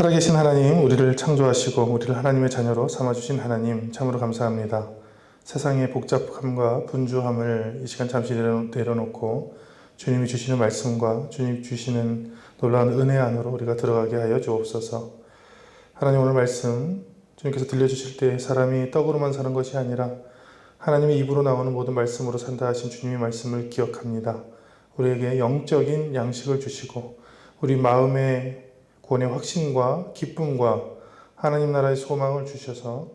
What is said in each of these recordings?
살아계신 하나님, 우리를 창조하시고 우리를 하나님의 자녀로 삼아주신 하나님 참으로 감사합니다. 세상의 복잡함과 분주함을 이 시간 잠시 내려놓고 주님이 주시는 말씀과 주님이 주시는 놀라운 은혜 안으로 우리가 들어가게 하여 주옵소서. 하나님, 오늘 말씀 주님께서 들려주실 때 사람이 떡으로만 사는 것이 아니라 하나님의 입으로 나오는 모든 말씀으로 산다 하신 주님의 말씀을 기억합니다. 우리에게 영적인 양식을 주시고 우리 마음의 구원의 확신과 기쁨과 하나님 나라의 소망을 주셔서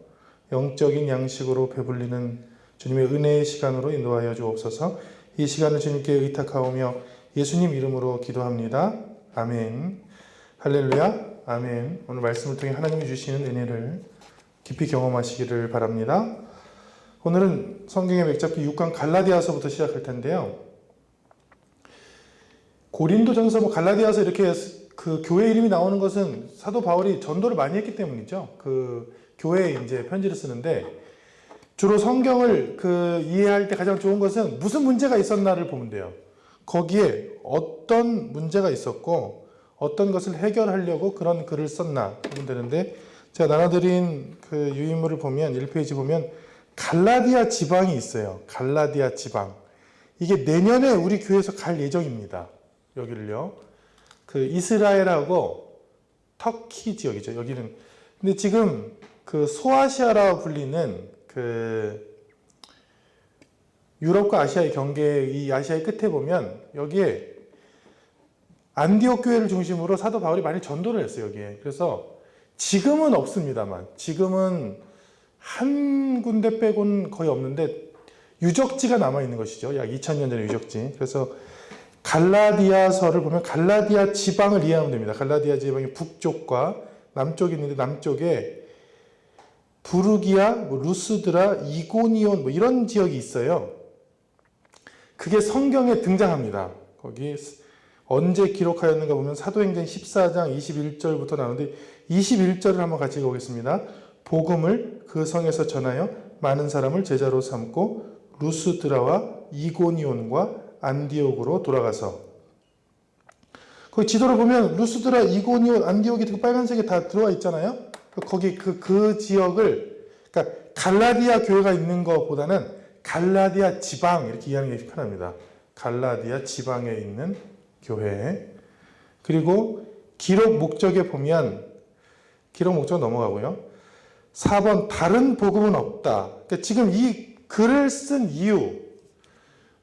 영적인 양식으로 배불리는 주님의 은혜의 시간으로 인도하여 주옵소서. 이 시간을 주님께 의탁하오며 예수님 이름으로 기도합니다. 아멘. 할렐루야. 아멘. 오늘 말씀을 통해 하나님이 주시는 은혜를 깊이 경험하시기를 바랍니다. 오늘은 성경의 맥잡기 6강 갈라디아서부터 시작할 텐데요. 고린도전서, 갈라디아서 이렇게 그 교회 이름이 나오는 것은 사도 바울이 전도를 많이 했기 때문이죠. 그 교회에 이제 편지를 쓰는데 주로 성경을 이해할 때 가장 좋은 것은 무슨 문제가 있었나를 보면 돼요. 거기에 어떤 문제가 있었고 어떤 것을 해결하려고 그런 글을 썼나 보면 되는데, 제가 나눠드린 그 유인물을 보면 1페이지 보면 갈라디아 지방이 있어요. 갈라디아 지방. 이게 내년에 우리 교회에서 갈 예정입니다. 여기를요. 그 이스라엘하고 터키 지역이죠. 여기는. 근데 지금 그 소아시아라고 불리는 그 유럽과 아시아의 경계, 이 아시아의 끝에 보면 여기에 안디옥 교회를 중심으로 사도 바울이 많이 전도를 했어요. 여기에. 그래서 지금은 없습니다만, 지금은 한 군데 빼고는 거의 없는데 유적지가 남아있는 것이죠. 약 2000년 전의 유적지. 그래서 갈라디아서를 보면 갈라디아 지방을 이해하면 됩니다. 갈라디아 지방의 북쪽과 남쪽이 있는데 남쪽에 부르기아, 루스드라, 이고니온 이런 지역이 있어요. 그게 성경에 등장합니다. 거기 언제 기록하였는가 보면 사도행전 14장 21절부터 나오는데 21절을 한번 같이 읽어보겠습니다. 복음을 그 성에서 전하여 많은 사람을 제자로 삼고 루스드라와 이고니온과 안디옥으로 돌아가서, 거기 지도를 보면 루스드라, 이고니온, 안디옥이 빨간색에 다 들어와 있잖아요. 거기 그 지역을, 그러니까 갈라디아 교회가 있는 것보다는 갈라디아 지방 이렇게 이해하는 게 편합니다. 갈라디아 지방에 있는 교회. 그리고 기록 목적에 보면, 기록 목적 넘어가고요. 4번 다른 복음은 없다. 그러니까 지금 이 글을 쓴 이유,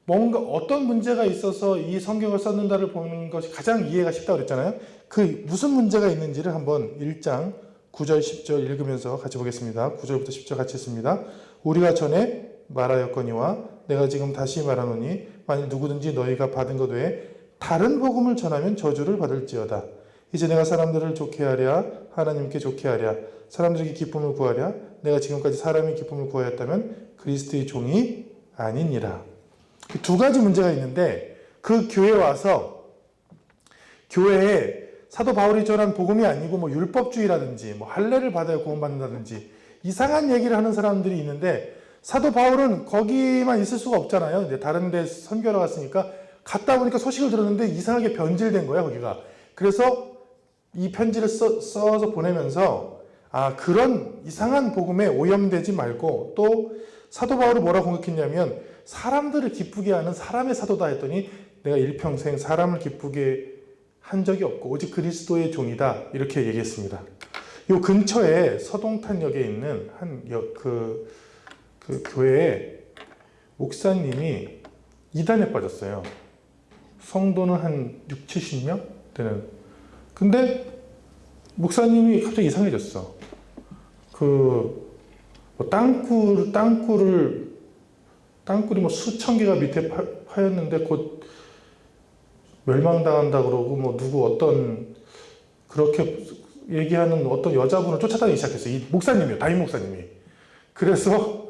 뭔가 어떤 문제가 있어서 이 성경을 썼는가를 보는 것이 가장 이해가 쉽다고 그랬잖아요. 그 무슨 문제가 있는지를 한번 1장 9절 10절 읽으면서 같이 보겠습니다. 9절부터 10절 같이 읽습니다. 우리가 전에 말하였거니와 내가 지금 다시 말하노니 만일 누구든지 너희가 받은 것 외에 다른 복음을 전하면 저주를 받을지어다. 이제 내가 사람들을 좋게 하랴 하나님께 좋게 하랴 사람들에게 기쁨을 구하랴 내가 지금까지 사람의 기쁨을 구하였다면 그리스도의 종이 아니니라. 두 가지 문제가 있는데, 그 교회에 와서 교회에 사도 바울이 전한 복음이 아니고 율법주의라든지 할례를 받아야 구원받는다든지 이상한 얘기를 하는 사람들이 있는데, 사도 바울은 거기만 있을 수가 없잖아요. 이제 다른 데 선교하러 갔으니까 갔다 보니까 소식을 들었는데 이상하게 변질된 거야, 거기가. 그래서 이 편지를 써서 보내면서 그런 이상한 복음에 오염되지 말고, 또 사도 바울이 뭐라고 공격했냐면 사람들을 기쁘게 하는 사람의 사도다 했더니 내가 일평생 사람을 기쁘게 한 적이 없고 오직 그리스도의 종이다 이렇게 얘기했습니다. 요 근처에 서동탄역에 있는 그 교회에 목사님이 이단에 빠졌어요. 성도는 한 6, 70명 되는. 근데 목사님이 갑자기 이상해졌어. 땅굴이 수천 개가 밑에 파였는데 곧 멸망당한다 그러고 그렇게 얘기하는 어떤 여자분을 쫓아다니기 시작했어요. 이 목사님이요. 담임 목사님이. 그래서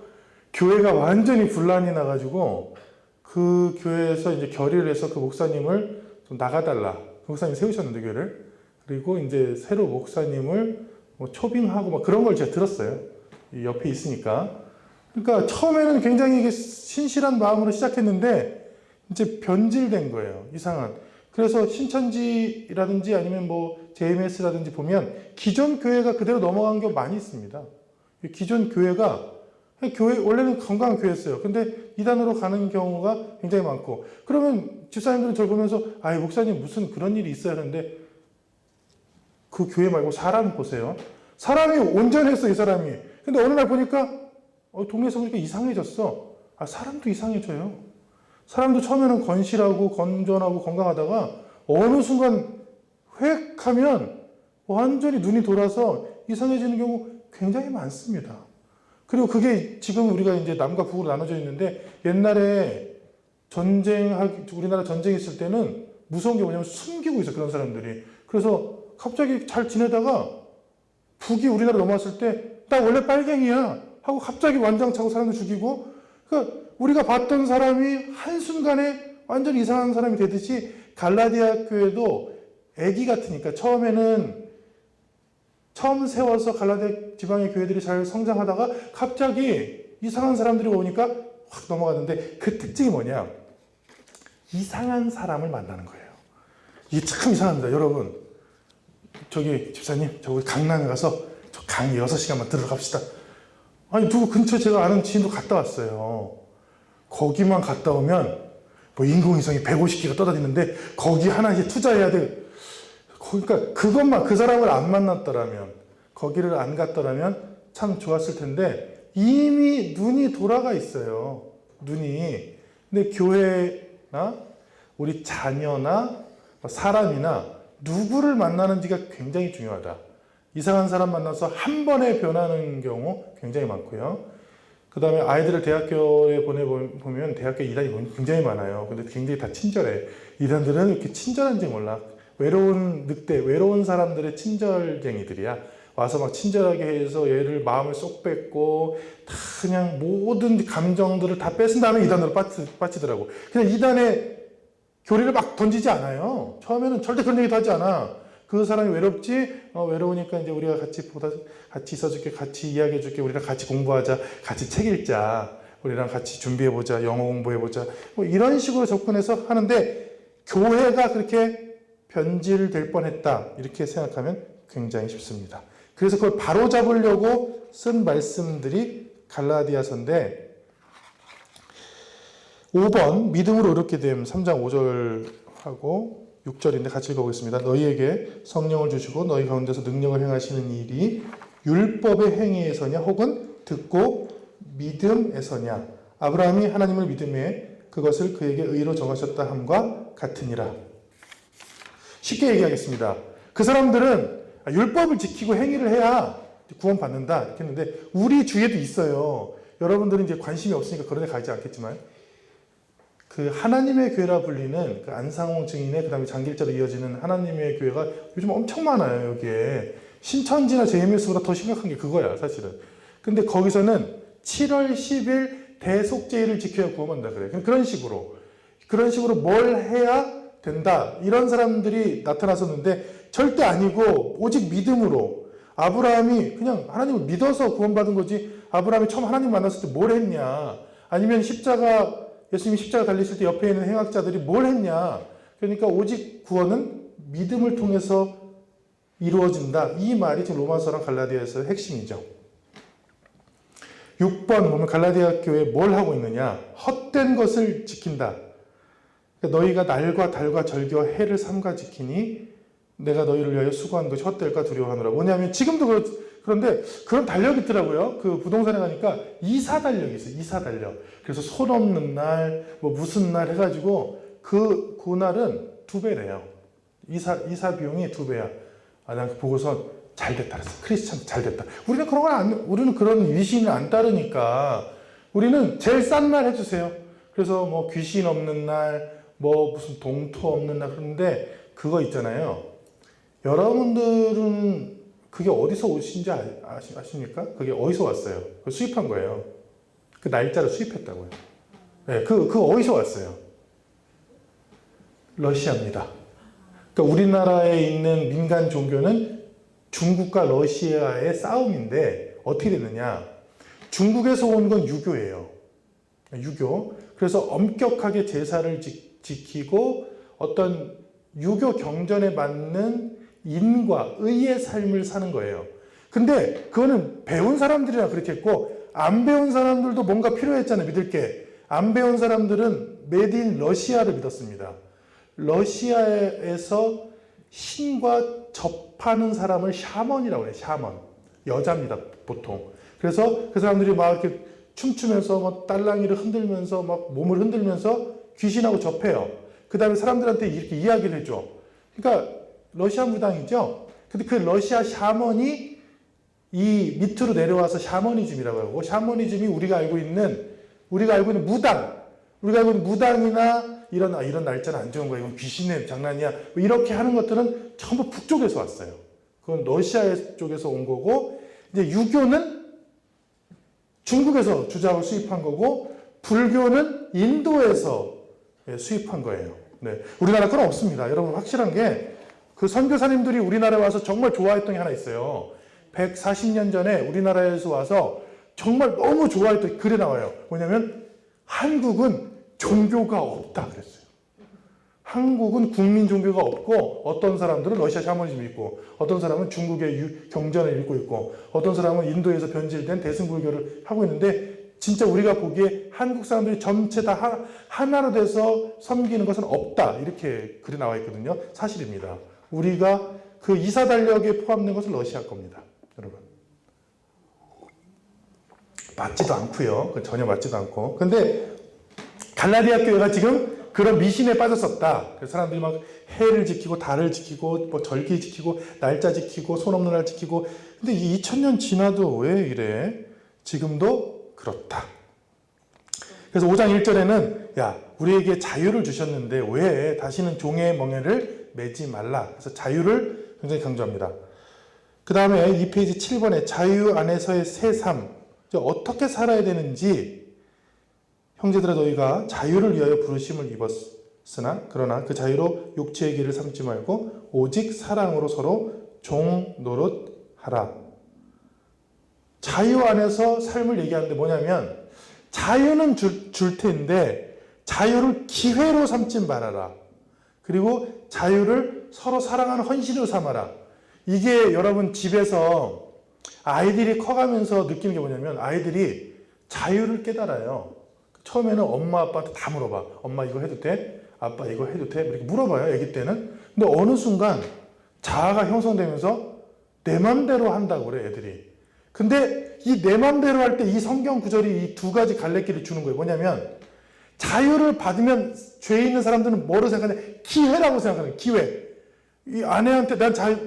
교회가 완전히 분란이 나가지고 그 교회에서 이제 결의를 해서 그 목사님을 좀 나가달라. 그 목사님 세우셨는데 교회를. 그리고 이제 새로 목사님을 초빙하고 그런 걸 제가 들었어요. 이 옆에 있으니까. 그러니까 처음에는 굉장히 신실한 마음으로 시작했는데 이제 변질된 거예요. 이상한. 그래서 신천지라든지 아니면 JMS라든지 보면 기존 교회가 그대로 넘어간 게 많이 있습니다. 기존 교회가 교회 원래는 건강한 교회였어요. 근데 이단으로 가는 경우가 굉장히 많고, 그러면 집사님들은 저를 보면서 아이 목사님 무슨 그런 일이 있어야 하는데, 그 교회 말고 사람 보세요. 사람이 온전했어, 이 사람이. 근데 어느 날 보니까 동네에서 보니까 이상해졌어. 아, 사람도 이상해져요. 사람도 처음에는 건실하고 건전하고 건강하다가 어느 순간 획 하면 완전히 눈이 돌아서 이상해지는 경우 굉장히 많습니다. 그리고 그게 지금 우리가 이제 남과 북으로 나눠져 있는데, 옛날에 우리나라 전쟁 있을 때는 무서운 게 뭐냐면 숨기고 있어, 그런 사람들이. 그래서 갑자기 잘 지내다가 북이 우리나라 넘어왔을 때 나 원래 빨갱이야 하고 갑자기 완장 차고 사람들 죽이고, 그러니까 우리가 봤던 사람이 한순간에 완전 이상한 사람이 되듯이 갈라디아 교회도 애기 같으니까 처음에는 처음 세워서 갈라디아 지방의 교회들이 잘 성장하다가 갑자기 이상한 사람들이 오니까 확 넘어가는데, 그 특징이 뭐냐? 이상한 사람을 만나는 거예요. 이게 참 이상합니다. 여러분, 저기 집사님, 저 우리 강남에 가서 저 강의 6시간만 들어갑시다. 아니, 누구 근처에 제가 아는 지인도 갔다 왔어요. 거기만 갔다 오면 뭐 인공위성이 150기가 떠다니는데 거기 하나 이제 투자해야 돼. 그러니까 그것만, 그 사람을 안 만났더라면, 거기를 안 갔더라면 참 좋았을 텐데 이미 눈이 돌아가 있어요. 눈이. 근데 교회나 우리 자녀나 사람이나 누구를 만나는지가 굉장히 중요하다. 이상한 사람 만나서 한 번에 변하는 경우 굉장히 많고요. 그 다음에 아이들을 대학교에 보내보면 대학교 이단이 굉장히 많아요. 근데 굉장히 다 친절해. 이단들은 이렇게 친절한지 몰라. 외로운 늑대, 외로운 사람들의 친절쟁이들이야. 와서 막 친절하게 해서 얘를 마음을 쏙 뺏고 다 그냥 모든 감정들을 다 뺏은 다음에 이단으로 빠지더라고. 그냥 이단에 교리를 막 던지지 않아요. 처음에는 절대 그런 얘기도 하지 않아. 그 사람이 외롭지? 외로우니까 이제 우리가 같이 있어줄게, 같이 이야기해줄게, 우리랑 같이 공부하자, 같이 책 읽자, 우리랑 같이 준비해보자, 영어 공부해보자. 뭐 이런 식으로 접근해서 하는데, 교회가 그렇게 변질될 뻔했다, 이렇게 생각하면 굉장히 쉽습니다. 그래서 그걸 바로 잡으려고 쓴 말씀들이 갈라디아서인데, 5번 믿음으로 이렇게 됨 3장 5절하고 6절인데 같이 읽어보겠습니다. 너희에게 성령을 주시고 너희 가운데서 능력을 행하시는 일이 율법의 행위에서냐 혹은 듣고 믿음에서냐, 아브라함이 하나님을 믿음에 그것을 그에게 의로 정하셨다 함과 같으니라. 쉽게 얘기하겠습니다. 그 사람들은 율법을 지키고 행위를 해야 구원받는다 이렇게 했는데, 우리 주위에도 있어요. 여러분들은 이제 관심이 없으니까 그런 데 가지 않겠지만, 그 하나님의 교회라 불리는 그 안상홍 증인의 그 다음에 장길자로 이어지는 하나님의 교회가 요즘 엄청 많아요. 여기에 신천지나 JMS보다 더 심각한 게 그거야 사실은. 근데 거기서는 7월 10일 대속죄일을 지켜야 구원받는다 그래. 그런 식으로 뭘 해야 된다, 이런 사람들이 나타났었는데 절대 아니고 오직 믿음으로. 아브라함이 그냥 하나님을 믿어서 구원받은 거지, 아브라함이 처음 하나님 만났을 때 뭘 했냐, 아니면 예수님이 십자가 달리실 때 옆에 있는 행악자들이 뭘 했냐. 그러니까 오직 구원은 믿음을 통해서 이루어진다. 이 말이 지금 로마서랑 갈라디아서의 핵심이죠. 6번 보면 갈라디아 교회 뭘 하고 있느냐. 헛된 것을 지킨다. 그러니까 너희가 날과 달과 절기와 해를 삼가 지키니 내가 너희를 위하여 수고한 것이 헛될까 두려워하노라. 뭐냐면 지금도 그런데 그런 달력이 있더라고요. 그 부동산에 가니까 이사 달력이 있어요. 이사 달력. 그래서 손 없는 날, 뭐 무슨 날 해가지고 그날은 2배래요. 이사 비용이 2배야. 난 보고서 잘 됐다 그랬어. 크리스찬 잘 됐다. 우리는 그런 위신을 안 따르니까 우리는 제일 싼 날 해주세요. 그래서 뭐 귀신 없는 날, 뭐 무슨 동토 없는 날, 그런데 그거 있잖아요. 여러분들은 그게 어디서 오신지 아십니까? 그게 어디서 왔어요? 수입한 거예요. 그 날짜를 수입했다고요. 네, 그 어디서 왔어요? 러시아입니다. 그러니까 우리나라에 있는 민간 종교는 중국과 러시아의 싸움인데 어떻게 됐느냐? 중국에서 온 건 유교예요. 유교. 그래서 엄격하게 제사를 지키고 어떤 유교 경전에 맞는 인과 의의 삶을 사는 거예요. 근데 그거는 배운 사람들이라 그렇게 했고 안 배운 사람들도 뭔가 필요했잖아요. 믿을 게. 안 배운 사람들은 메드 인 러시아를 믿었습니다. 러시아에서 신과 접하는 사람을 샤먼이라고 해요. 샤먼. 여자입니다. 보통. 그래서 그 사람들이 막 이렇게 춤추면서 막 딸랑이를 흔들면서 막 몸을 흔들면서 귀신하고 접해요. 그 다음에 사람들한테 이렇게 이야기를 해줘. 그러니까 러시아 무당이죠. 근데 그 러시아 샤먼이 이 밑으로 내려와서 샤머니즘이라고 하고, 샤머니즘이 우리가 알고 있는 무당, 우리가 알고 있는 무당이나 이런 날짜는 안 좋은 거야, 이건 귀신의 장난이야, 뭐 이렇게 하는 것들은 전부 북쪽에서 왔어요. 그건 러시아 쪽에서 온 거고, 이제 유교는 중국에서 주자로 수입한 거고, 불교는 인도에서 수입한 거예요. 네. 우리나라 건 없습니다. 여러분 확실한 게 그 선교사님들이 우리나라에 와서 정말 좋아했던 게 하나 있어요. 140년 전에 우리나라에서 와서 정말 너무 좋아했던 글에 나와요. 뭐냐면 한국은 종교가 없다 그랬어요. 한국은 국민 종교가 없고 어떤 사람들은 러시아 샤머니즘 믿고 어떤 사람은 중국의 경전을 읽고 있고 어떤 사람은 인도에서 변질된 대승불교를 하고 있는데 진짜 우리가 보기에 한국 사람들이 전체 다 하나로 돼서 섬기는 것은 없다. 이렇게 글이 나와 있거든요. 사실입니다. 우리가 그 이사 달력에 포함된 것은 러시아 겁니다. 여러분. 맞지도 않고요. 전혀 맞지도 않고. 근데 갈라디아 교회가 지금 그런 미신에 빠졌었다. 그래서 사람들이 막 해를 지키고 달을 지키고 뭐 절기 지키고 날짜 지키고 손 없는 날 지키고. 근데 2000년 지나도 왜 이래? 지금도 그렇다. 그래서 5장 1절에는 야, 우리에게 자유를 주셨는데 왜 다시는 종의 멍에를 매지 말라. 그래서 자유를 굉장히 강조합니다. 그 다음에 이 페이지 7번에 자유 안에서의 새 삶, 어떻게 살아야 되는지 형제들아 너희가 자유를 위하여 부르심을 입었으나 그러나 그 자유로 육체의 길을 삼지 말고 오직 사랑으로 서로 종 노릇하라. 자유 안에서 삶을 얘기하는데 뭐냐면 자유는 줄 텐데 자유를 기회로 삼지 말아라. 그리고 자유를 서로 사랑하는 헌신으로 삼아라. 이게 여러분 집에서 아이들이 커가면서 느끼는 게 뭐냐면 아이들이 자유를 깨달아요. 처음에는 엄마 아빠한테 다 물어봐. 엄마 이거 해도 돼? 아빠 이거 해도 돼? 이렇게 물어봐요. 아기 때는. 근데 어느 순간 자아가 형성되면서 내 맘대로 한다고 그래 애들이. 근데 이 내 맘대로 할 때 이 성경 구절이 이 두 가지 갈래길을 주는 거예요. 뭐냐면 자유를 받으면 죄 있는 사람들은 뭐로 생각하냐? 기회라고 생각하는 기회. 이 아내한테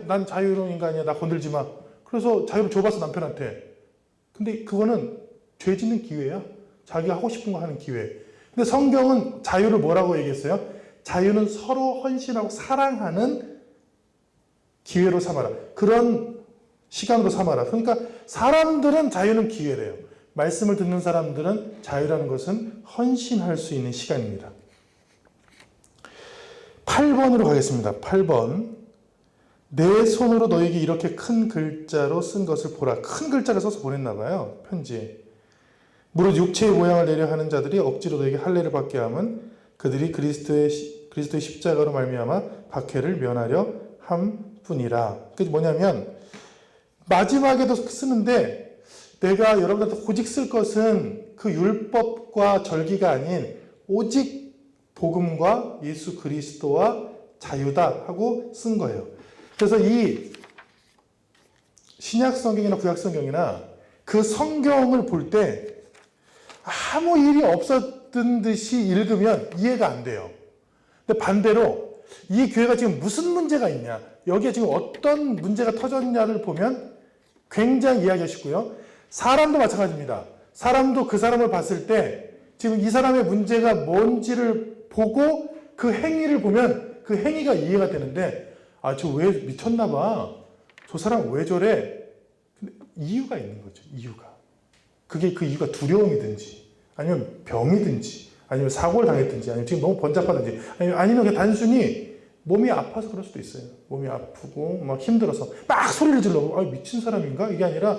난 자유로운 인간이야. 나 건들지 마. 그래서 자유를 줘봤어 남편한테. 근데 그거는 죄 짓는 기회야. 자기가 하고 싶은 거 하는 기회. 근데 성경은 자유를 뭐라고 얘기했어요? 자유는 서로 헌신하고 사랑하는 기회로 삼아라. 그런 시간으로 삼아라. 그러니까 사람들은 자유는 기회래요. 말씀을 듣는 사람들은 자유라는 것은 헌신할 수 있는 시간입니다. 8번으로 가겠습니다. 8번. 내 손으로 너에게 이렇게 큰 글자로 쓴 것을 보라. 큰 글자를 써서 보냈나 봐요. 편지. 무릇 육체의 모양을 내려 하는 자들이 억지로 너에게 할례를 받게 함은 그들이 그리스도의 십자가로 말미암아 박해를 면하려 함뿐이라. 그게 뭐냐면 마지막에도 쓰는데 내가 여러분한테 오직 쓸 것은 그 율법과 절기가 아닌 오직 복음과 예수 그리스도와 자유다 하고 쓴 거예요. 그래서 이 신약 성경이나 구약 성경이나 그 성경을 볼 때 아무 일이 없었던 듯이 읽으면 이해가 안 돼요. 근데 반대로 이 교회가 지금 무슨 문제가 있냐, 여기에 지금 어떤 문제가 터졌냐를 보면 굉장히 이해하기 쉽고요. 사람도 마찬가지입니다. 사람도 그 사람을 봤을 때 지금 이 사람의 문제가 뭔지를 보고 그 행위를 보면 그 행위가 이해가 되는데 아, 저 왜 미쳤나 봐. 저 사람 왜 저래? 근데 이유가 있는 거죠. 이유가. 그게 그 이유가 두려움이든지 아니면 병이든지 아니면 사고를 당했든지 아니면 지금 너무 번잡하든지 아니면 그냥 단순히 몸이 아파서 그럴 수도 있어요. 몸이 아프고 막 힘들어서 막 소리를 질러고 아, 미친 사람인가? 이게 아니라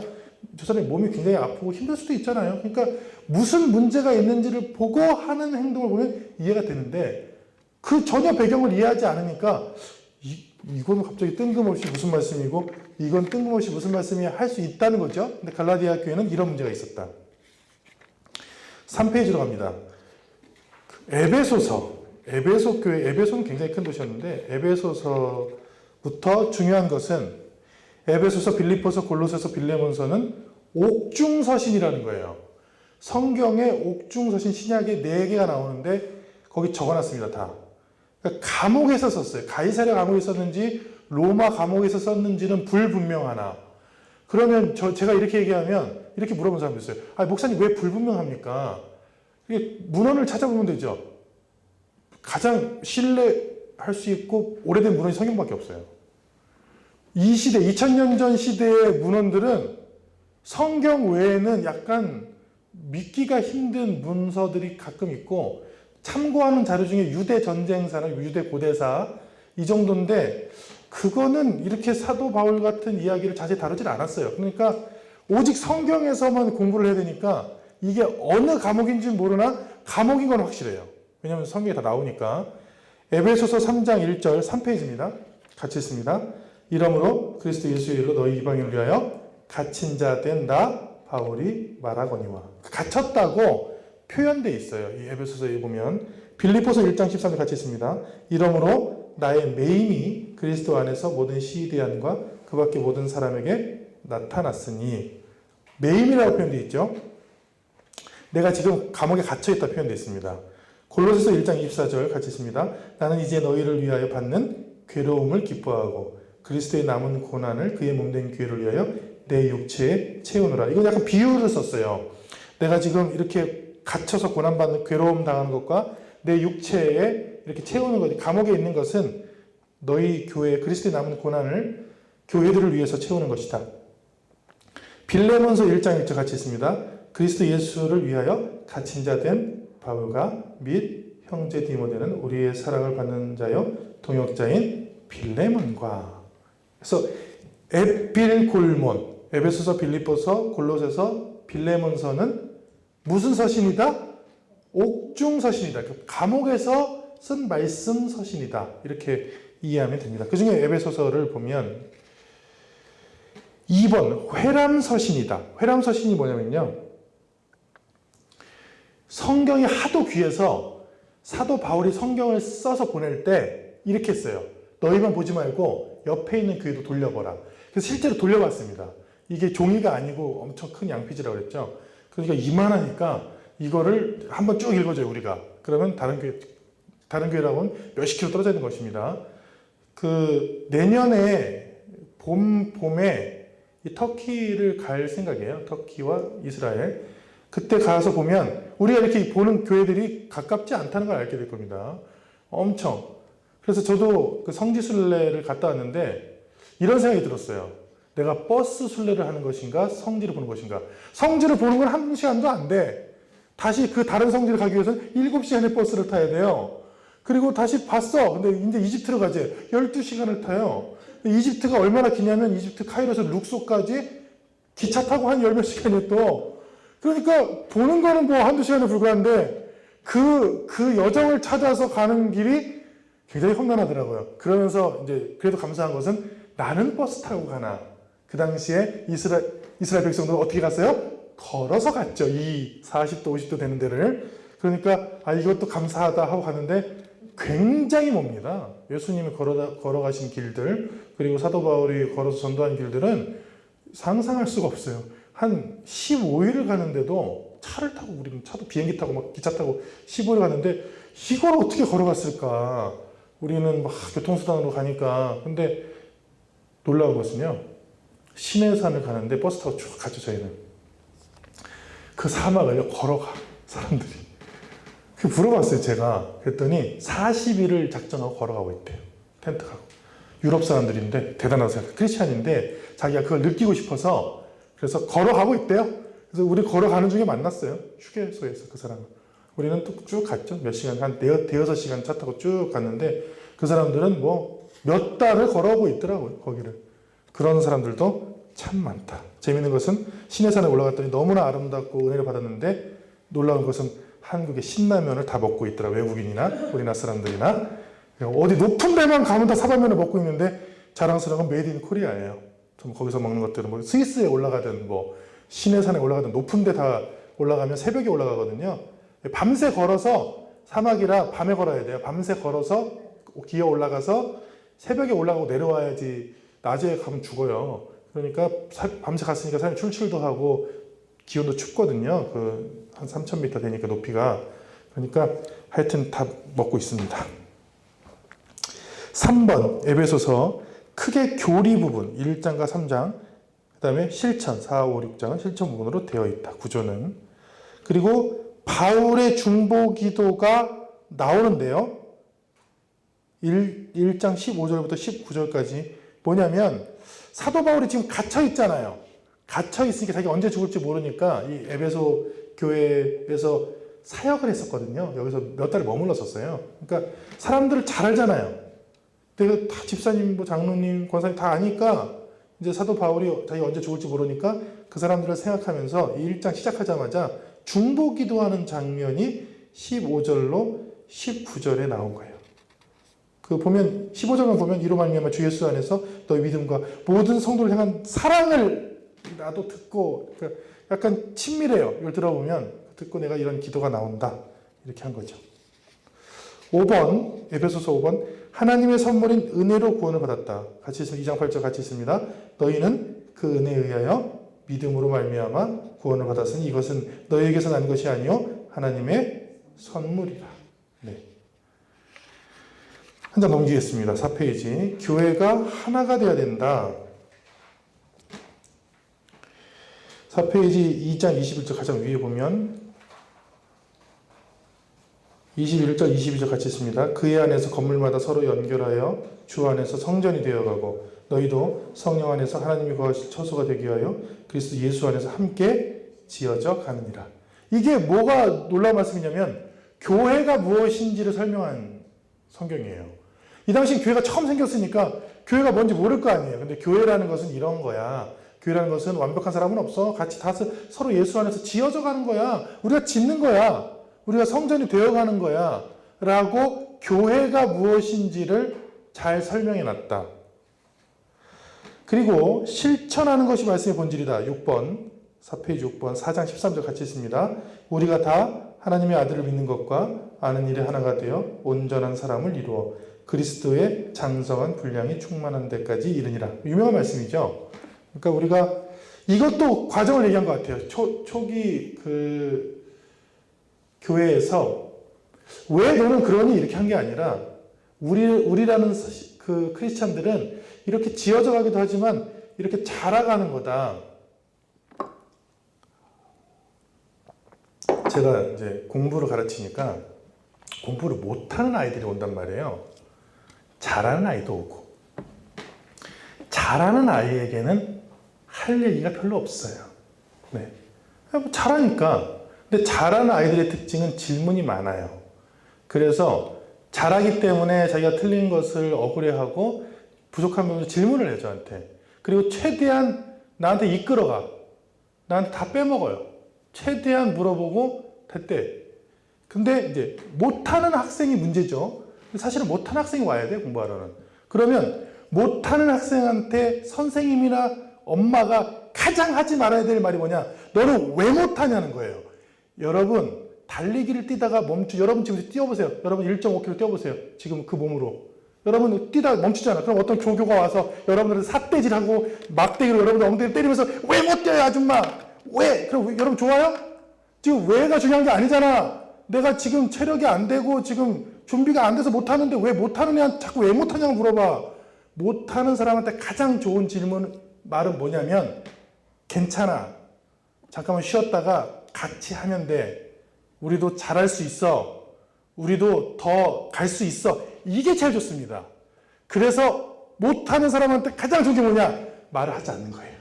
저 사람이 몸이 굉장히 아프고 힘들 수도 있잖아요. 그러니까 무슨 문제가 있는지를 보고 하는 행동을 보면 이해가 되는데 그 전혀 배경을 이해하지 않으니까 이건 갑자기 뜬금없이 무슨 말씀이고 이건 뜬금없이 무슨 말씀이야 할 수 있다는 거죠. 근데 갈라디아 교회는 이런 문제가 있었다. 3페이지로 갑니다. 에베소 교회, 에베소는 굉장히 큰 도시였는데 에베소서부터 중요한 것은 에베소서, 빌립보서, 골로새서, 빌레몬서는 옥중서신이라는 거예요. 성경에 옥중서신 신약에 4개가 나오는데 거기 적어놨습니다. 다. 그러니까 감옥에서 썼어요. 가이사랴 감옥에 썼는지 로마 감옥에서 썼는지는 불분명하나. 그러면 제가 이렇게 얘기하면 이렇게 물어본 사람도 있어요. 목사님 왜 불분명합니까? 이게 문헌을 찾아보면 되죠. 가장 신뢰할 수 있고 오래된 문헌이 성경밖에 없어요. 이 시대, 2000년 전 시대의 문헌들은 성경 외에는 약간 믿기가 힘든 문서들이 가끔 있고 참고하는 자료 중에 유대 전쟁사나 유대 고대사 이 정도인데 그거는 이렇게 사도 바울 같은 이야기를 자세히 다루질 않았어요. 그러니까 오직 성경에서만 공부를 해야 되니까 이게 어느 과목인지는 모르나 과목인 건 확실해요. 왜냐하면 성경에 다 나오니까. 에베소서 3장 1절 3페이지입니다. 같이 읽습니다. 이러므로 그리스도 예수의 일로 너희 이방인을 위하여 갇힌 자 된 나 바울이 말하거니와. 갇혔다고 표현되어 있어요. 이 에베소서에 보면. 빌립보서 1장 13절 같이 있습니다. 이러므로 나의 매임이 그리스도 안에서 모든 시대안과 그 밖에 모든 사람에게 나타났으니. 매임이라고 표현되어 있죠. 내가 지금 감옥에 갇혀있다 표현되어 있습니다. 골로새서 1장 24절 같이 있습니다. 나는 이제 너희를 위하여 받는 괴로움을 기뻐하고 그리스도의 남은 고난을 그의 몸된 교회를 위하여 내 육체에 채우노라. 이건 약간 비유를 썼어요. 내가 지금 이렇게 갇혀서 고난받는 괴로움 당하는 것과 내 육체에 이렇게 채우는 것, 감옥에 있는 것은 너희 교회 그리스도의 남은 고난을 교회들을 위해서 채우는 것이다. 빌레몬서 1장 1절 같이 있습니다. 그리스도 예수를 위하여 갇힌 자 된 바울과 및 형제 디모데는 우리의 사랑을 받는 자여 동역자인 빌레몬과. 그래서 에필골몬, 에베소서, 빌립보서, 골로새서, 빌레몬서는 무슨 서신이다? 옥중서신이다. 감옥에서 쓴 말씀 서신이다. 이렇게 이해하면 됩니다. 그 중에 에베소서를 보면 2번 회람서신이다. 회람서신이 뭐냐면요. 성경이 하도 귀해서 사도 바울이 성경을 써서 보낼 때 이렇게 했어요. 너희만 보지 말고 옆에 있는 교회도 돌려보라. 그래서 실제로 돌려봤습니다. 이게 종이가 아니고 엄청 큰 양피지라고 그랬죠. 그러니까 이만하니까 이거를 한번 쭉 읽어줘요, 우리가. 그러면 다른 교회라고는 몇십 킬로 떨어져 있는 것입니다. 그 내년에 봄에 이 터키를 갈 생각이에요. 터키와 이스라엘. 그때 가서 보면 우리가 이렇게 보는 교회들이 가깝지 않다는 걸 알게 될 겁니다. 엄청. 그래서 저도 그 성지 순례를 갔다 왔는데 이런 생각이 들었어요. 내가 버스 순례를 하는 것인가 성지를 보는 것인가. 성지를 보는 건 1시간도 안 돼. 다시 그 다른 성지를 가기 위해서는 7시간의 버스를 타야 돼요. 그리고 다시 봤어. 근데 이제 이집트로 가지. 12시간을 타요. 이집트가 얼마나 기냐면 이집트 카이로에서 룩소까지 기차 타고 한 10몇 시간이에요 또. 그러니까 보는 거는 뭐 1-2시간에 불과한데 그 여정을 찾아서 가는 길이 굉장히 험난하더라고요. 그러면서 이제 그래도 감사한 것은 나는 버스 타고 가나. 그 당시에 이스라엘 백성들은 어떻게 갔어요? 걸어서 갔죠. 40도, 50도 되는 데를. 그러니까 이것도 감사하다 하고 가는데 굉장히 멉니다. 예수님이 걸어가신 길들, 그리고 사도 바울이 걸어서 전도한 길들은 상상할 수가 없어요. 한 15일을 가는데도 차를 타고, 우리는 차도 비행기 타고 막 기차 타고 15일 가는데 이걸 어떻게 걸어갔을까? 우리는 막 교통수단으로 가니까. 근데 놀라운 것은요, 시내산을 가는데 버스 타고 쭉 가죠, 저희는. 그 사막을요, 걸어가, 사람들이. 물어봤어요, 제가. 그랬더니 40일을 작정하고 걸어가고 있대요. 텐트 가고. 유럽 사람들인데, 대단하세요. 크리스찬인데, 자기가 그걸 느끼고 싶어서, 그래서 걸어가고 있대요. 그래서 우리 걸어가는 중에 만났어요. 휴게소에서 그 사람을. 우리는 또 쭉 갔죠. 몇 시간, 한 5-6시간 차 타고 쭉 갔는데, 그 사람들은 뭐, 몇 달을 걸어오고 있더라고요, 거기를. 그런 사람들도 참 많다. 재밌는 것은 시내산에 올라갔더니 너무나 아름답고 은혜를 받았는데, 놀라운 것은 한국의 신라면을 다 먹고 있더라. 외국인이나 우리나라 사람들이나. 어디 높은 데만 가면 다 사발면을 먹고 있는데 자랑스러운 건 메이드 인 코리아예요. 좀 거기서 먹는 것들은 뭐 스위스에 올라가든 뭐 시내산에 올라가든 높은 데 다 올라가면 새벽에 올라가거든요. 밤새 걸어서 사막이라 밤에 걸어야 돼요. 밤새 걸어서 기어 올라가서 새벽에 올라가고 내려와야지 낮에 가면 죽어요. 그러니까 밤새 갔으니까 사람이 출출도 하고 기온도 춥거든요. 그 한 3,000m 되니까 높이가. 그러니까 하여튼 다 먹고 있습니다. 3번 에베소서 크게 교리 부분 1장과 3장 그 다음에 실천 4, 5, 6장은 실천 부분으로 되어 있다. 구조는. 그리고 바울의 중보 기도가 나오는데요. 1장 15절부터 19절까지 뭐냐면 사도 바울이 지금 갇혀 있잖아요. 갇혀 있으니까 자기가 언제 죽을지 모르니까 이 에베소 교회에서 사역을 했었거든요. 여기서 몇 달 머물렀었어요. 그러니까 사람들을 잘 알잖아요. 근데 다 집사님, 뭐 장로님, 권사님 다 아니까 이제 사도 바울이 자기가 언제 죽을지 모르니까 그 사람들을 생각하면서 이 1장 시작하자마자 중보 기도하는 장면이 15절로 19절에 나온 거예요. 그 보면 15절만 보면 이로 말미암아 주 예수 안에서 너희 믿음과 모든 성도를 향한 사랑을 나도 듣고 약간 친밀해요. 이걸 들어보면 듣고 내가 이런 기도가 나온다. 이렇게 한 거죠. 5번 에베소서 5번 하나님의 선물인 은혜로 구원을 받았다. 같이 있습니다. 2장 8절 같이 있습니다. 너희는 그 은혜에 의하여 믿음으로 말미암아 구원을 받았으니 이것은 너희에게서 난 것이 아니요 하나님의 선물이라. 네. 한 장 넘기겠습니다. 4페이지. 교회가 하나가 되어야 된다. 4페이지 2장 21절 가장 위에 보면 21절 22절 같이 있습니다. 그의 안에서 건물마다 서로 연결하여 주 안에서 성전이 되어가고 너희도 성령 안에서 하나님이 거하실 처소가 되기 위하여 그리스도 예수 안에서 함께 지어져 가느니라. 이게 뭐가 놀라운 말씀이냐면 교회가 무엇인지를 설명한 성경이에요. 이 당시 교회가 처음 생겼으니까 교회가 뭔지 모를 거 아니에요. 근데 교회라는 것은 이런 거야. 교회라는 것은 완벽한 사람은 없어. 같이 다 서로 예수 안에서 지어져 가는 거야. 우리가 짓는 거야. 우리가 성전이 되어가는 거야. 라고 교회가 무엇인지를 잘 설명해 놨다. 그리고 실천하는 것이 말씀의 본질이다. 6번, 4페이지 6번, 4장 13절 같이 있습니다. 우리가 다 하나님의 아들을 믿는 것과 아는 일에 하나가 되어 온전한 사람을 이루어 그리스도의 장성한 분량이 충만한 데까지 이르니라. 유명한 말씀이죠. 그러니까 우리가 이것도 과정을 얘기한 것 같아요. 초기 그 교회에서 왜 너는 그러니 이렇게 한 게 아니라 우리라는 그 크리스찬들은 이렇게 지어져 가기도 하지만 이렇게 자라가는 거다. 제가 이제 공부를 가르치니까 공부를 못하는 아이들이 온단 말이에요. 잘하는 아이도 오고. 잘하는 아이에게는 할 얘기가 별로 없어요. 네. 잘하니까. 근데 잘하는 아이들의 특징은 질문이 많아요. 그래서 잘하기 때문에 자기가 틀린 것을 억울해하고 부족한 부분을 질문을 해요, 저한테. 그리고 최대한 나한테 이끌어가. 나한테 다 빼먹어요. 최대한 물어보고 됐대. 근데 이제 못하는 학생이 문제죠. 사실은 못하는 학생이 와야 돼요, 공부하러는. 그러면 못하는 학생한테 선생님이나 엄마가 가장 하지 말아야 될 말이 뭐냐? 너는 왜 못하냐는 거예요. 여러분 달리기를 뛰다가 여러분 지금 뛰어보세요. 여러분 1.5km 뛰어보세요. 지금 그 몸으로. 여러분 뛰다가 멈추잖아. 그럼 어떤 교교가 와서 여러분들은 삿대질하고 막대기로 여러분들 엉덩이를 때리면서 왜 못 뛰어요 아줌마? 왜? 그럼 여러분 좋아요? 지금 왜가 중요한 게 아니잖아. 내가 지금 체력이 안 되고 지금 준비가 안 돼서 못하는데 왜 못하느냐 자꾸 왜 못하냐고 물어봐. 못하는 사람한테 가장 좋은 말은 뭐냐면 괜찮아. 잠깐만 쉬었다가 같이 하면 돼. 우리도 잘할 수 있어. 우리도 더 갈 수 있어. 이게 제일 좋습니다. 그래서 못하는 사람한테 가장 좋은 게 뭐냐? 말을 하지 않는 거예요.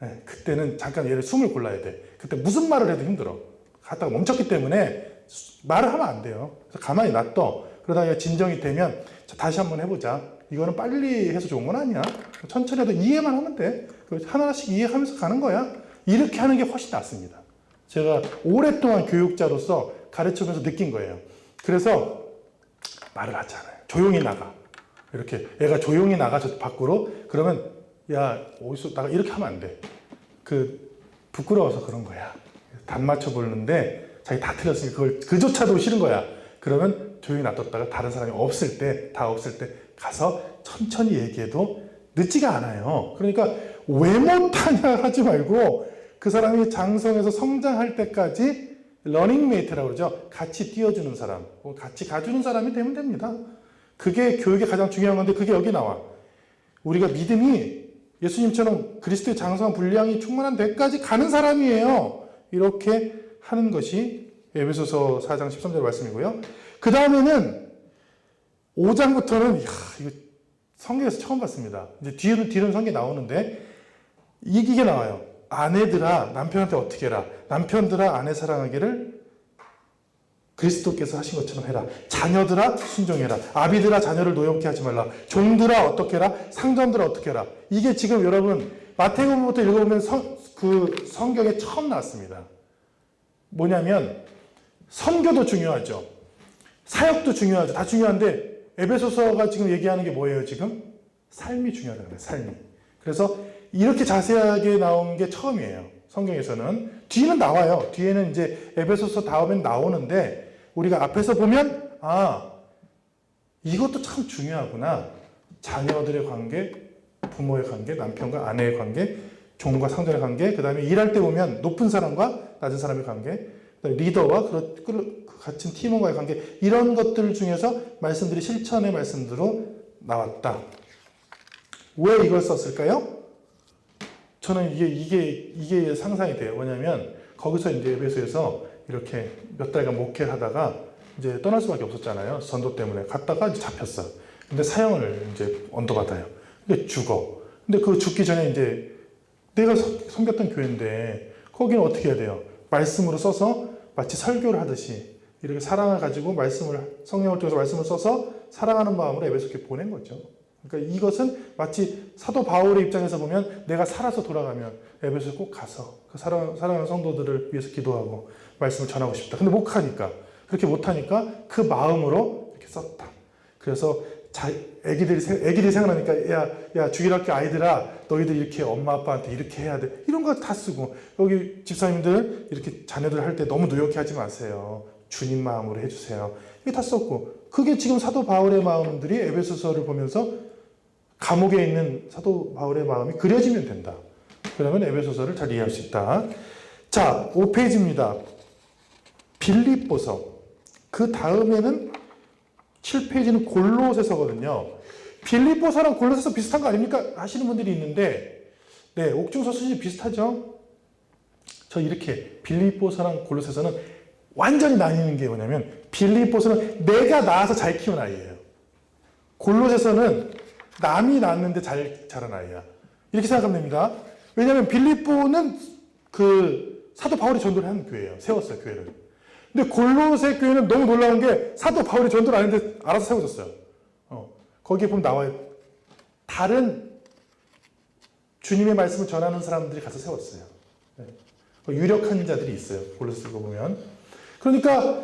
네, 그때는 잠깐 얘를 숨을 골라야 돼. 그때 무슨 말을 해도 힘들어. 갔다가 멈췄기 때문에 말을 하면 안 돼요. 그래서 가만히 놔둬. 그러다가 진정이 되면 다시 한번 해보자. 이거는 빨리 해서 좋은 건 아니야. 천천히 해도 이해만 하면 돼. 하나씩 이해하면서 가는 거야. 이렇게 하는 게 훨씬 낫습니다. 제가 오랫동안 교육자로서 가르치면서 느낀 거예요. 그래서 말을 하잖아요. 조용히 나가. 이렇게 애가 조용히 나가서 밖으로 그러면 야 어디서 나가 이렇게 하면 안 돼. 부끄러워서 그런 거야. 단 맞춰 보는데 자기 다 틀렸으니 그걸 그조차도 싫은 거야. 그러면 조용히 놔뒀다가 다른 사람이 없을 때 가서 천천히 얘기해도 늦지가 않아요. 그러니까 왜 못하냐 하지 말고 그 사람이 장성해서 성장할 때까지 러닝메이트라고 그러죠. 같이 뛰어주는 사람, 같이 가주는 사람이 되면 됩니다. 그게 교육의 가장 중요한 건데 그게 여기 나와. 우리가 믿음이 예수님처럼 그리스도의 장성한 분량이 충만한 데까지 가는 사람이에요. 이렇게 하는 것이 에베소서 4장 13절 말씀이고요. 그 다음에는 5장부터는 이거 성경에서 처음 봤습니다. 이제 뒤는 성경에 나오는데 이게 나와요. 아내들아 남편한테 어떻게 해라. 남편들아 아내 사랑하기를 그리스도께서 하신 것처럼 해라. 자녀들아 순종해라. 아비들아 자녀를 노엽게 하지 말라. 종들아 어떻게 해라. 상전들아 어떻게 해라. 이게 지금 여러분 마태복음부터 읽어보면 그 성경에 처음 나왔습니다. 뭐냐면 선교도 중요하죠. 사역도 중요하죠. 다 중요한데 에베소서가 지금 얘기하는 게 뭐예요 지금? 삶이 중요하다는 거예요. 삶이. 그래서 이렇게 자세하게 나온 게 처음이에요. 성경에서는. 뒤는 나와요. 뒤에는 이제 에베소서 다음엔 나오는데 우리가 앞에서 보면 이것도 참 중요하구나. 자녀들의 관계, 부모의 관계, 남편과 아내의 관계, 종과 상전의 관계, 그 다음에 일할 때 보면 높은 사람과 낮은 사람의 관계, 리더와 같은 팀원과의 관계, 이런 것들 중에서 말씀들이 실천의 말씀대로 나왔다. 왜 이걸 썼을까요? 저는 이게 상상이 돼요. 뭐냐면 거기서 이제 에베소에서 이렇게 몇 달간 목회를 하다가 이제 떠날 수밖에 없었잖아요. 전도 때문에 갔다가 이제 잡혔어. 근데 사형을 이제 언도받아요. 근데 죽어. 근데 그 죽기 전에 이제 내가 섬겼던 교회인데 거기는 어떻게 해야 돼요? 말씀으로 써서 마치 설교를 하듯이 이렇게 사랑을 가지고 성령을 통해서 말씀을 써서 사랑하는 마음으로 에베소에 보낸 거죠. 그러니까 이것은 마치 사도 바울의 입장에서 보면 내가 살아서 돌아가면 에베소에 꼭 가서 그 사랑하는 성도들을 위해서 기도하고 말씀을 전하고 싶다. 근데 그렇게 못하니까 그 마음으로 이렇게 썼다. 그래서 애기들이 생각나니까 야 주일학교 아이들아 너희들 이렇게 엄마 아빠한테 이렇게 해야 돼. 이런 거 다 쓰고 여기 집사님들 이렇게 자녀들 할 때 너무 노력해 하지 마세요. 주님 마음으로 해주세요. 이게 다 썼고 그게 지금 사도 바울의 마음들이 에베소서를 보면서 감옥에 있는 사도 바울의 마음이 그려지면 된다. 그러면 에베소서를 잘 이해할 수 있다. 자, 5페이지입니다. 빌립보서. 그 다음에는 7페이지는 골로새서거든요. 빌립보서랑 골로새서 비슷한 거 아닙니까? 하시는 분들이 있는데 네, 옥중서 수준이 비슷하죠. 저 이렇게 빌립보서랑 골로새서는 완전히 나뉘는 게 뭐냐면 빌립보서는 내가 낳아서 잘 키운 아이예요. 골로새서는 남이 낳았는데 잘 자란 아이야. 이렇게 생각하면 됩니다. 왜냐하면 빌립보는 그 사도 바울이 전도를 한 교회예요. 세웠어요, 교회를. 근데 골로새 교회는 너무 놀라운 게 사도 바울이 전도를 안 했는데 알아서 세워졌어요. 거기에 보면 나와요. 다른 주님의 말씀을 전하는 사람들이 가서 세웠어요. 네. 유력한 자들이 있어요. 골로새서 보면. 그러니까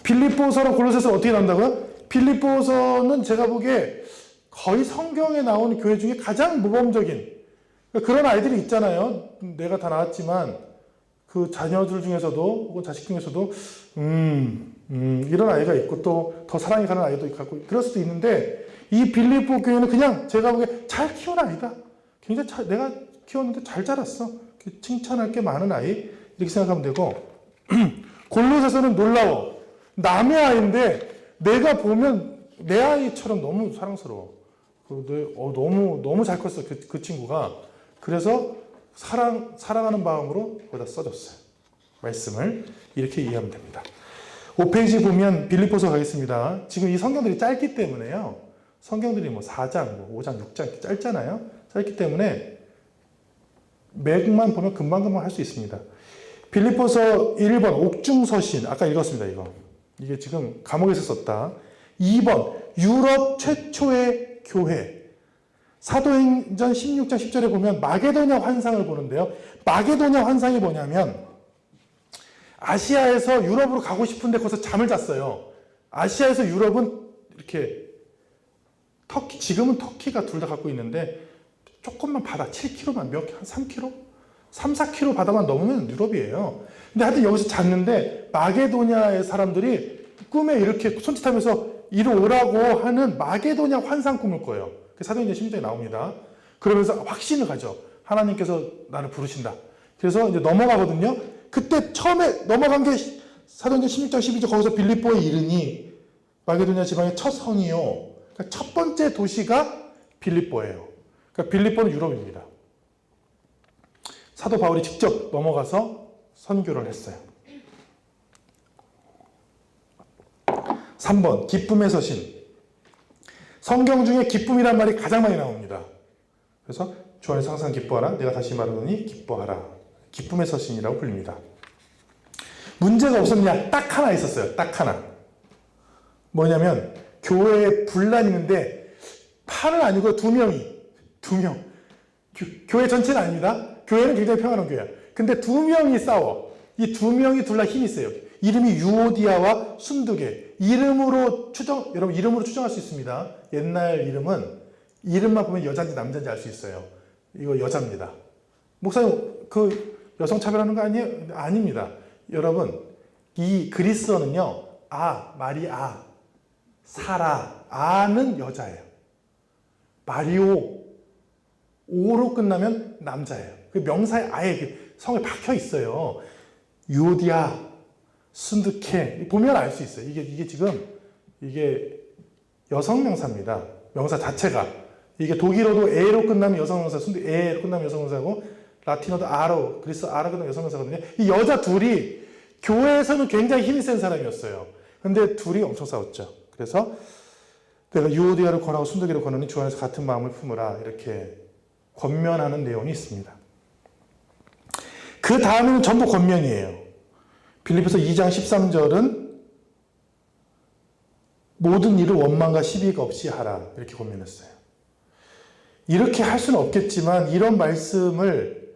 빌립보서랑 골로새서 어떻게 나온다고요? 빌립보서는 제가 보기에 거의 성경에 나오는 교회 중에 가장 모범적인 그런 아이들이 있잖아요. 내가 다 낳았지만 그 자녀들 중에서도 혹은 자식 중에서도 이런 아이가 있고 또 더 사랑이 가는 아이도 있고 그럴 수도 있는데 이 빌립보 교회는 그냥 제가 보기에 잘 키운 아이다. 굉장히 내가 키웠는데 잘 자랐어. 칭찬할 게 많은 아이 이렇게 생각하면 되고 골로새서는 놀라워. 남의 아이인데 내가 보면 내 아이처럼 너무 사랑스러워. 너무 잘 컸어 그 친구가. 그래서 사랑하는 마음으로 거기다 써줬어요. 말씀을 이렇게 이해하면 됩니다. 5페이지 보면 빌립보서 가겠습니다. 지금 이 성경들이 짧기 때문에요. 성경들이 4장, 5장, 6장 이렇게 짧잖아요. 짧기 때문에 맥만 보면 금방금방 할 수 있습니다. 빌립보서 1번 옥중서신 아까 읽었습니다. 이게 지금 감옥에서 썼다. 2번 유럽 최초의 교회 사도행전 16장 10절에 보면 마게도냐 환상을 보는데요. 마게도냐 환상이 뭐냐면 아시아에서 유럽으로 가고 싶은데 거기서 잠을 잤어요. 아시아에서 유럽은 이렇게 터키, 지금은 터키가 둘 다 갖고 있는데 조금만 바다 7km만 한 3km? 3, 4km 바다만 넘으면 유럽이에요. 근데 하여튼 여기서 잤는데 마게도냐의 사람들이 꿈에 이렇게 손짓하면서 이리 오라고 하는 마게도냐 환상 꿈을 꿔요. 사도행전 16장에 나옵니다. 그러면서 확신을 가져. 하나님께서 나를 부르신다. 그래서 이제 넘어가거든요. 그때 처음에 넘어간 게 사도행전 16장 12절 거기서 빌립보에 이르니 마게도냐 지방의 첫 성이요. 그러니까 첫 번째 도시가 빌립보예요. 그러니까 빌립보는 유럽입니다. 사도 바울이 직접 넘어가서 선교를 했어요. 3번 기쁨의 서신. 성경 중에 기쁨이란 말이 가장 많이 나옵니다. 그래서 주 안에서 항상 기뻐하라. 내가 다시 말하노니 기뻐하라. 기쁨의 서신이라고 불립니다. 문제가 없었냐? 딱 하나 있었어요. 딱 하나. 뭐냐면 교회에 분란이 있는데 팔은 아니고 두 명. 교회 전체는 아닙니다. 교회는 굉장히 평안한 교회야. 근데 두 명이 싸워. 이 두 명이 둘 다 힘이 세요. 이름이 유오디아와 순두계. 여러분 이름으로 추정할 수 있습니다. 옛날 이름만 보면 여자인지 남자인지 알 수 있어요. 이거 여자입니다. 목사님, 그 여성 차별하는 거 아니에요? 아닙니다. 여러분, 이 그리스어는요, 마리아, 사라, 아는 여자예요. 마리오, 오로 끝나면 남자예요. 그 명사에 아예 성에 박혀 있어요. 유오디아, 순두케 보면 알 수 있어요. 이게 지금 여성 명사입니다. 명사 자체가 이게 독일어도 에로 끝나면 여성 명사, 에로 끝나면 여성 명사고 라틴어도 아로, 그리스 아로 끝나면 여성 명사거든요. 이 여자 둘이 교회에서는 굉장히 힘이 센 사람이었어요. 근데 둘이 엄청 싸웠죠. 그래서 내가 유오디아를 권하고 순두개를 권하니 주 안에서 같은 마음을 품으라 이렇게 권면하는 내용이 있습니다. 그 다음에는 전부 권면이에요. 빌립보서 2장 13절은 모든 일을 원망과 시비가 없이 하라 이렇게 권면했어요. 이렇게 할 수는 없겠지만 이런 말씀을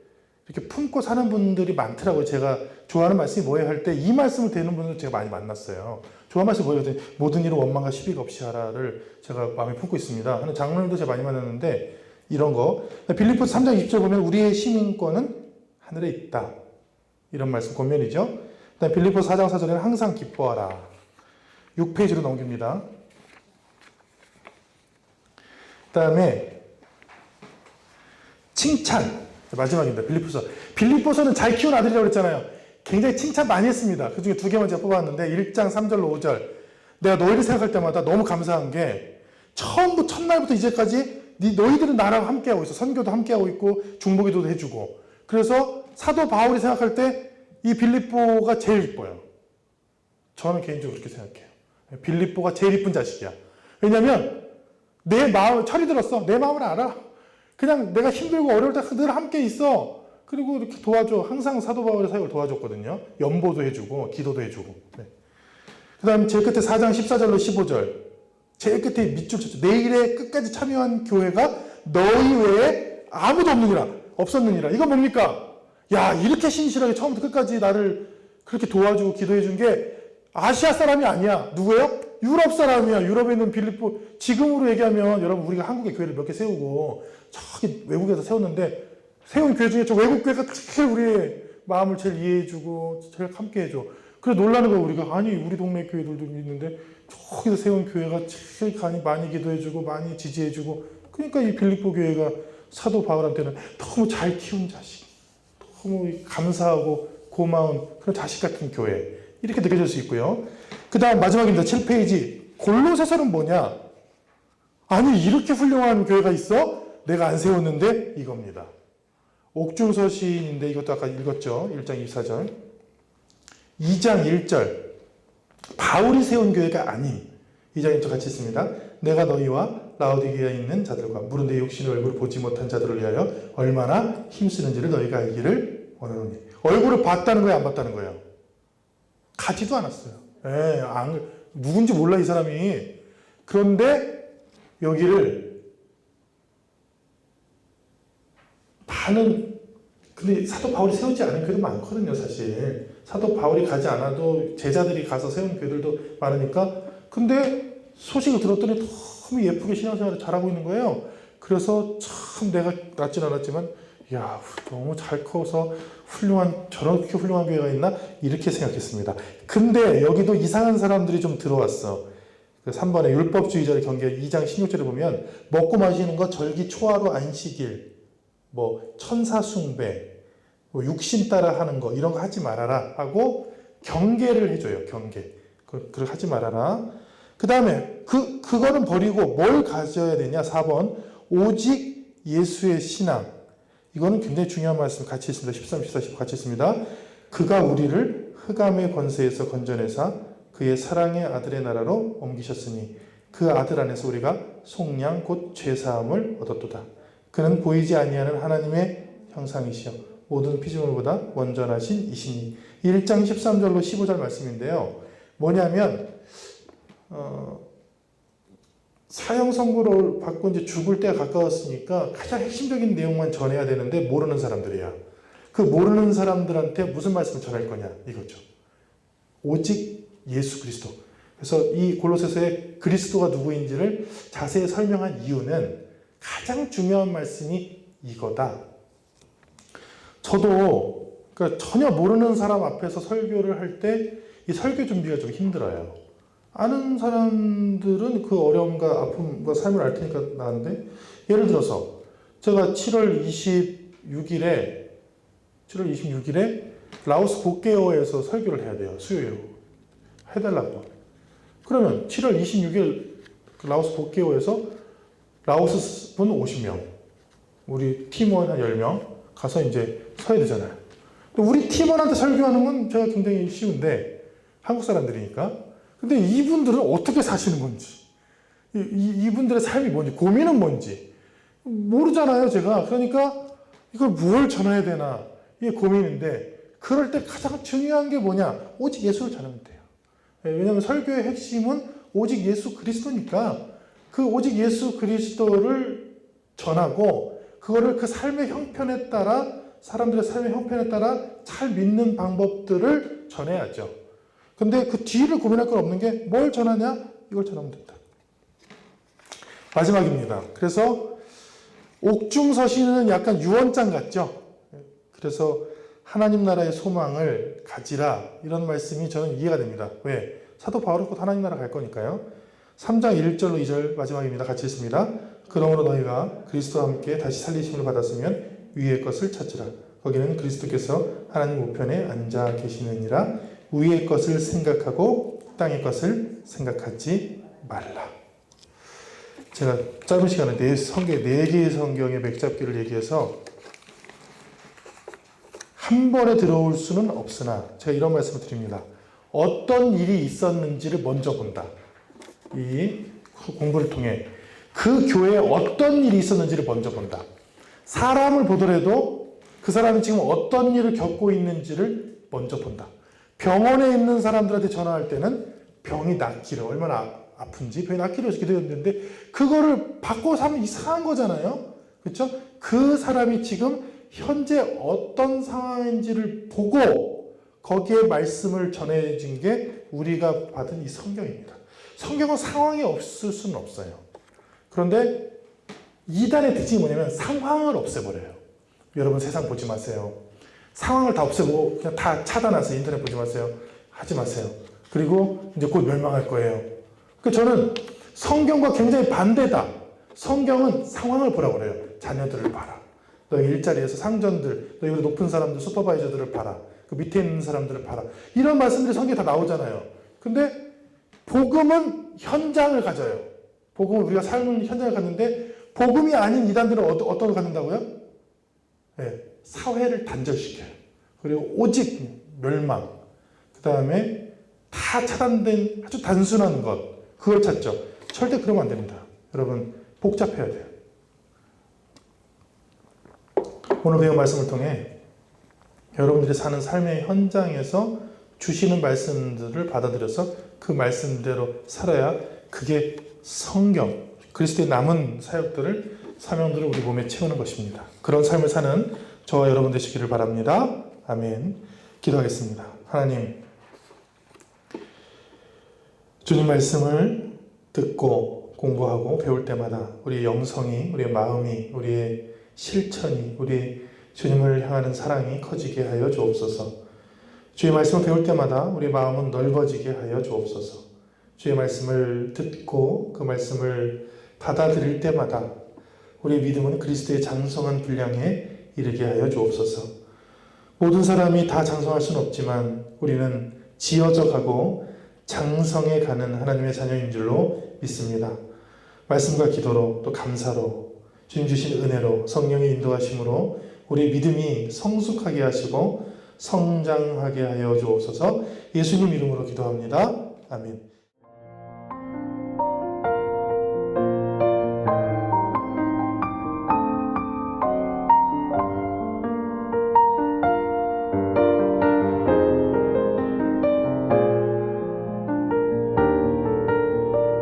이렇게 품고 사는 분들이 많더라고요. 제가 좋아하는 말씀이 뭐예요 할 때 이 말씀을 대는 분들 제가 많이 만났어요. 좋아하는 말씀이 뭐예요? 했더니 모든 일을 원망과 시비가 없이 하라를 제가 마음에 품고 있습니다 하는 장로님도 제가 많이 만났는데 이런 거 빌립보서 3장 20절 보면 우리의 시민권은 하늘에 있다. 이런 말씀 권면이죠. 그다음 빌립보서 4장 4절에는 항상 기뻐하라. 6페이지로 넘깁니다. 그 다음에 칭찬. 마지막입니다. 빌립보서는 잘 키운 아들이라고 그랬잖아요. 굉장히 칭찬 많이 했습니다. 그 중에 두 개만 제가 뽑았는데 1장 3절로 5절. 내가 너희를 생각할 때마다 너무 감사한 게 첫날부터 이제까지 너희들은 나랑 함께하고 있어. 선교도 함께하고 있고 중보기도도 해주고. 그래서 사도 바울이 생각할 때 이 빌립보가 제일 이뻐요. 저는 개인적으로 그렇게 생각해요. 빌립보가 제일 이쁜 자식이야. 왜냐면 내 마음, 철이 들었어. 내 마음을 알아. 그냥 내가 힘들고 어려울 때 늘 함께 있어. 그리고 이렇게 도와줘. 항상 사도 바울의 사역을 도와줬거든요. 연보도 해주고 기도도 해주고. 네. 그 다음에 제일 끝에 4장 14절로 15절. 제일 끝에 밑줄 쳤죠. 내 일에 끝까지 참여한 교회가 너희 외에 아무도 없었느니라. 이건 뭡니까? 야, 이렇게 신실하게 처음부터 끝까지 나를 그렇게 도와주고 기도해준 게 아시아 사람이 아니야. 누구예요? 유럽 사람이야. 유럽에 있는 빌립보. 지금으로 얘기하면 여러분 우리가 한국에 교회를 몇 개 세우고 저기 외국에서 세웠는데 세운 교회 중에 저 외국 교회가 제일 우리의 마음을 제일 이해해주고 제일 함께해줘. 그래 놀라는 거야 우리가. 아니 우리 동네 교회들도 있는데 저기서 세운 교회가 제일 많이 기도해주고 많이 지지해주고. 그러니까 이 빌립보 교회가 사도 바울한테는 너무 잘 키운 자식, 너무 감사하고 고마운 그런 자식 같은 교회 이렇게 느껴질 수 있고요. 그 다음 마지막입니다. 7페이지. 골로새서는 뭐냐? 아니 이렇게 훌륭한 교회가 있어? 내가 안 세웠는데 이겁니다. 옥중서신인데 이것도 아까 읽었죠. 1장 24절. 2장 1절. 바울이 세운 교회가 아닌 2장 1절 같이 있습니다. 내가 너희와 라오디게아에 있는 자들과 물은 내 육신의 얼굴을 보지 못한 자들을 위하여 얼마나 힘쓰는지를 너희가 알기를 원하노니. 얼굴을 봤다는 거예요? 안 봤다는 거예요? 가지도 않았어요. 누군지 몰라 이 사람이. 그런데 여기를 근데 사도 바울이 세우지 않은 교회도 많거든요, 사실. 사도 바울이 가지 않아도 제자들이 가서 세운 교회들도 많으니까. 근데 소식을 들었더니 너무 예쁘게 신앙생활을 잘하고 있는 거예요. 그래서 참 내가 낳진 않았지만 야 너무 잘 커서 저렇게 훌륭한 교회가 있나 이렇게 생각했습니다. 근데 여기도 이상한 사람들이 좀 들어왔어. 그 3번에 율법주의자를 경계해 2장 16절에 보면 먹고 마시는 거 절기 초하루 안식일 뭐 천사 숭배 뭐 육신 따라 하는 거 이런 거 하지 말아라 하고 경계를 해줘요. 경계. 그걸 하지 말아라. 그 다음에 그거는 버리고 뭘 가져야 되냐? 4번 오직 예수의 신앙. 이거는 굉장히 중요한 말씀 같이 있습니다. 13, 14, 15 같이 있습니다. 그가 우리를 흑암의 권세에서 건져내사 그의 사랑의 아들의 나라로 옮기셨으니 그 아들 안에서 우리가 속량 곧 죄사함을 얻었도다. 그는 보이지 아니하는 하나님의 형상이시여 모든 피조물보다 원전하신 이시니. 1장 13절로 15절 말씀인데요. 뭐냐면 사형 선고를 받고 이제 죽을 때가 가까웠으니까 가장 핵심적인 내용만 전해야 되는데 모르는 사람들이야. 그 모르는 사람들한테 무슨 말씀을 전할 거냐 이거죠. 오직 예수 그리스도. 그래서 이 골로새서의 그리스도가 누구인지를 자세히 설명한 이유는 가장 중요한 말씀이 이거다. 저도 그러니까 전혀 모르는 사람 앞에서 설교를 할 때 이 설교 준비가 좀 힘들어요. 아는 사람들은 그 어려움과 아픔과 삶을 알 테니까 나는데 예를 들어서 제가 7월 26일에 라오스 복개어에서 설교를 해야 돼요. 수요일로 해달라고. 그러면 7월 26일 라오스 복개어에서 라오스 분 50명, 우리 팀원 한 10명 가서 이제 서야 되잖아요. 우리 팀원한테 설교하는 건 제가 굉장히 쉬운데 한국 사람들이니까. 근데 이분들은 어떻게 사시는 건지, 이분들의 삶이 뭔지, 고민은 뭔지 모르잖아요, 제가. 그러니까 이걸 뭘 전해야 되나 이게 고민인데 그럴 때 가장 중요한 게 뭐냐? 오직 예수를 전하면 돼요. 왜냐하면 설교의 핵심은 오직 예수 그리스도니까 그 오직 예수 그리스도를 전하고 그거를 그 삶의 형편에 따라 사람들의 삶의 형편에 따라 잘 믿는 방법들을 전해야죠. 근데 그 뒤를 고민할 건 없는 게 뭘 전하냐? 이걸 전하면 된다. 마지막입니다. 그래서 옥중서신은 약간 유언장 같죠? 그래서 하나님 나라의 소망을 가지라 이런 말씀이 저는 이해가 됩니다. 왜? 사도 바울은 곧 하나님 나라 갈 거니까요. 3장 1절로 2절 마지막입니다. 같이 읽습니다. 그러므로 너희가 그리스도와 함께 다시 살리심을 받았으면 위의 것을 찾으라. 거기는 그리스도께서 하나님 우편에 앉아 계시느니라. 위의 것을 생각하고 땅의 것을 생각하지 말라. 제가 짧은 시간에 4개의 성경의 맥잡기를 얘기해서 한 번에 들어올 수는 없으나 제가 이런 말씀을 드립니다. 어떤 일이 있었는지를 먼저 본다. 이 공부를 통해 그 교회에 어떤 일이 있었는지를 먼저 본다. 사람을 보더라도 그 사람이 지금 어떤 일을 겪고 있는지를 먼저 본다. 병원에 있는 사람들한테 전화할 때는 병이 낫기를 얼마나 아픈지 병이 낫기를 해서 기도했는데 그거를 받고 사면 이상한 거잖아요. 그렇죠? 그 사람이 지금 현재 어떤 상황인지를 보고 거기에 말씀을 전해진 게 우리가 받은 이 성경입니다. 성경은 상황이 없을 수는 없어요. 그런데 이단의 특징이 뭐냐면 상황을 없애버려요. 여러분 세상 보지 마세요. 상황을 다 없애고 그냥 다 차단하세요. 인터넷 보지 마세요. 하지 마세요. 그리고 이제 곧 멸망할 거예요. 그러니까 저는 성경과 굉장히 반대다. 성경은 상황을 보라고 그래요. 자녀들을 봐라. 너 일자리에서 상전들, 너희보다 높은 사람들, 슈퍼바이저들을 봐라. 그 밑에 있는 사람들을 봐라. 이런 말씀들이 성경에 다 나오잖아요. 근데 복음은 현장을 가져요. 복음은 우리가 삶은 현장을 갖는데 복음이 아닌 이단들은 어떤 걸 갖는다고요? 네, 사회를 단절시켜요. 그리고 오직 멸망. 그 다음에 다 차단된 아주 단순한 것. 그걸 찾죠. 절대 그러면 안 됩니다. 여러분 복잡해야 돼요. 오늘 배운 말씀을 통해 여러분들이 사는 삶의 현장에서 주시는 말씀들을 받아들여서 그 말씀대로 살아야 그게 성경, 그리스도의 남은 사역들을, 사명들을 우리 몸에 채우는 것입니다. 그런 삶을 사는 저와 여러분 되시기를 바랍니다. 아멘. 기도하겠습니다. 하나님, 주님 말씀을 듣고 공부하고 배울 때마다 우리의 영성이, 우리의 마음이, 우리의 실천이, 우리의 주님을 향하는 사랑이 커지게 하여 주옵소서. 주의 말씀을 배울 때마다 우리 마음은 넓어지게 하여 주옵소서. 주의 말씀을 듣고 그 말씀을 받아들일 때마다 우리의 믿음은 그리스도의 장성한 분량에 이르게 하여 주옵소서. 모든 사람이 다 장성할 수는 없지만 우리는 지어져 가고 장성해 가는 하나님의 자녀인 줄로 믿습니다. 말씀과 기도로 또 감사로 주님 주신 은혜로 성령의 인도하심으로 우리 믿음이 성숙하게 하시고 성장하게 하여 주옵소서. 예수님 이름으로 기도합니다. 아멘.